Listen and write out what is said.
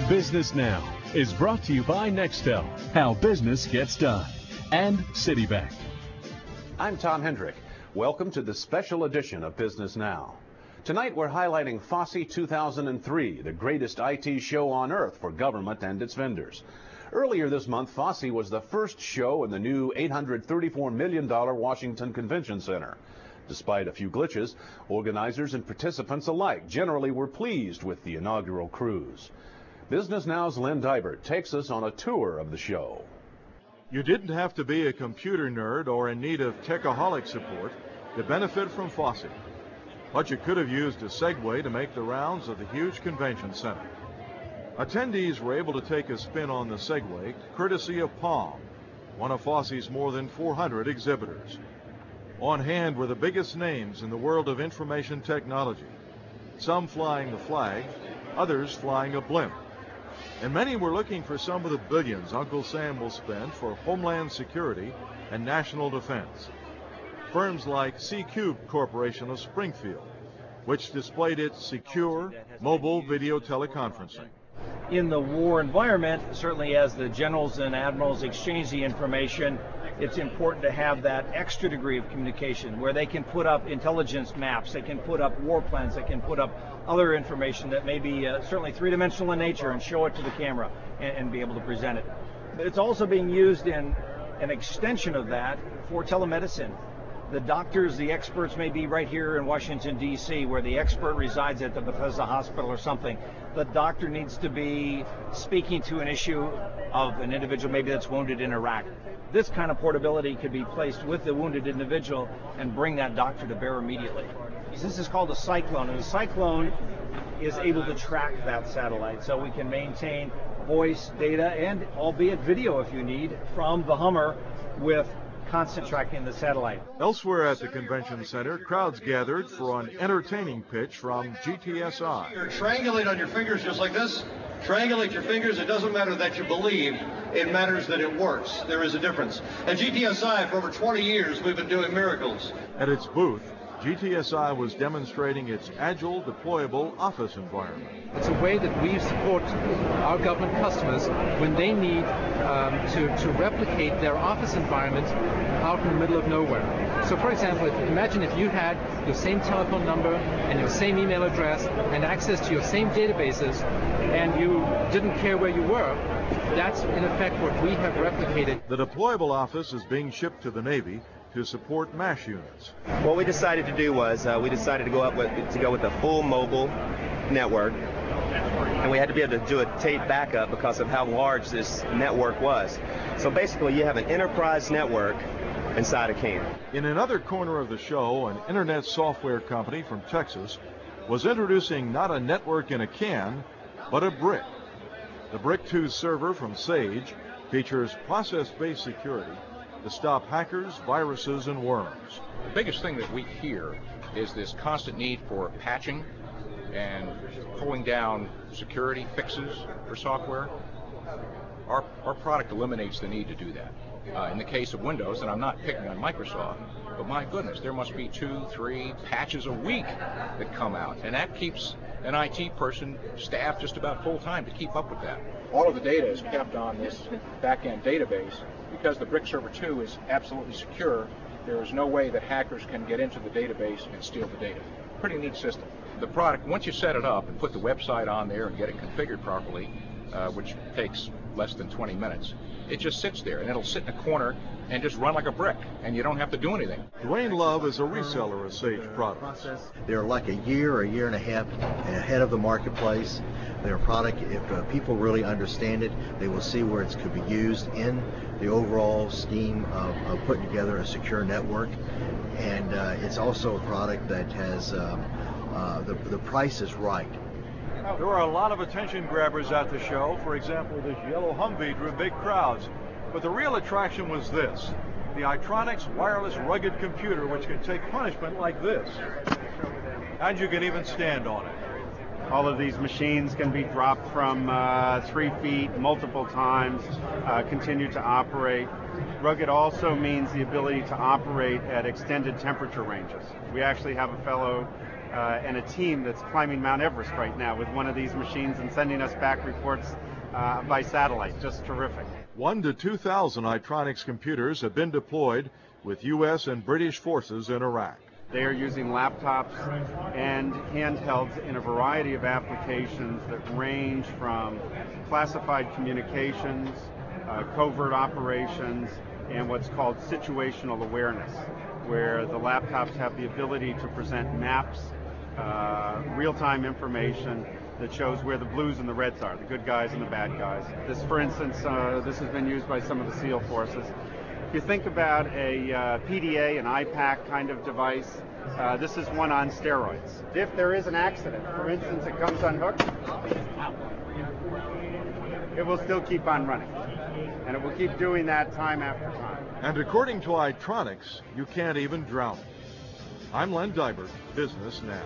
Business Now is brought to you by Nextel, how business gets done, and Citibank. I'm Tom Hendrick. Welcome to the special edition of Business Now. Tonight we're highlighting Fose 2003, the greatest IT show on earth for government and its vendors. Earlier this month, Fose was the first show in the new $834 million Washington Convention Center. Despite a few glitches, organizers and participants alike generally were pleased with the inaugural cruise. Business Now's Lynn Dybert takes us on a tour of the show. You didn't have to be a computer nerd or in need of techaholic support to benefit from Fose. But you could have used a Segway to make the rounds of the huge convention center. Attendees were able to take a spin on the Segway courtesy of Palm, one of Fose's more than 400 exhibitors. On hand were the biggest names in the world of information technology, some flying the flag, others flying a blimp. And many were looking for some of the billions Uncle Sam will spend for Homeland Security and national defense. Firms like C-Cube Corporation of Springfield, which displayed its secure mobile video teleconferencing. In the war environment, certainly as the generals and admirals exchange the information, it's important to have that extra degree of communication where they can put up intelligence maps, they can put up war plans, they can put up other information that may be certainly three-dimensional in nature and show it to the camera and be able to present it. But it's also being used in an extension of that for telemedicine. The doctors, the experts may be right here in Washington, D.C., where the expert resides at the Bethesda Hospital or something. The doctor needs to be speaking to an issue of an individual maybe that's wounded in Iraq. This kind of portability could be placed with the wounded individual and bring that doctor to bear immediately. This is called a cyclone, and the cyclone is able to track that satellite, so we can maintain voice, data, and albeit video if you need, from the Hummer with constant tracking the satellite. Elsewhere at the convention center, crowds gathered for an entertaining pitch from GTSI. Triangulate on your fingers just like this. Triangulate your fingers. It doesn't matter that you believe. It matters that it works. There is a difference. At GTSI, for over 20 years, we've been doing miracles. At its booth, GTSI was demonstrating its agile, deployable office environment. It's a way that we support our government customers when they need to replicate their office environment out in the middle of nowhere. So for example, imagine if you had your same telephone number and your same email address and access to your same databases and you didn't care where you were. That's in effect what we have replicated. The deployable office is being shipped to the Navy to support MASH units. What we decided to do was we decided to go with a full mobile network, and we had to be able to do a tape backup because of how large this network was. So basically, you have an enterprise network inside a can. In another corner of the show, an internet software company from Texas was introducing not a network in a can, but a brick. The Brick 2 server from Sage features process-based security to stop hackers, viruses, and worms. The biggest thing that we hear is this constant need for patching and pulling down security fixes for software. Our product eliminates the need to do that. In the case of Windows, and I'm not picking on Microsoft, but my goodness, there must be 2-3 patches a week that come out, and that keeps an IT person staffed just about full time to keep up with that. All of the data is kept on this back-end database. Because the Brick Server 2 is absolutely secure, there is no way that hackers can get into the database and steal the data. Pretty neat system. The product, once you set it up and put the website on there and get it configured properly, which takes less than 20 minutes, it just sits there and it'll sit in a corner and just run like a brick, and you don't have to do anything. Dwayne Love is a reseller of Sage products. They're like a year and a half ahead of the marketplace. Their product, if people really understand it, they will see where it could be used in the overall scheme of putting together a secure network. And it's also a product that has, the price is right. There were a lot of attention grabbers at the show. For example, this yellow Humvee drew big crowds. But the real attraction was this, the Itronix wireless rugged computer, which can take punishment like this. And you can even stand on it. All of these machines can be dropped from 3 feet multiple times, continue to operate. Rugged also means the ability to operate at extended temperature ranges. We actually have a fellow and a team that's climbing Mount Everest right now with one of these machines and sending us back reports by satellite. Just terrific. 1,000 to 2,000 Itronix computers have been deployed with U.S. and British forces in Iraq. They are using laptops and handhelds in a variety of applications that range from classified communications, covert operations, and what's called situational awareness, where the laptops have the ability to present maps, real-time information that shows where the blues and the reds are, the good guys and the bad guys. This, for instance, this has been used by some of the SEAL forces. If you think about a PDA, an IPAC kind of device, this is one on steroids. If there is an accident, for instance, it comes unhooked, it will still keep on running. And it will keep doing that time after time. And according to Itronix, you can't even drown it. I'm Len Dybert, Business Now.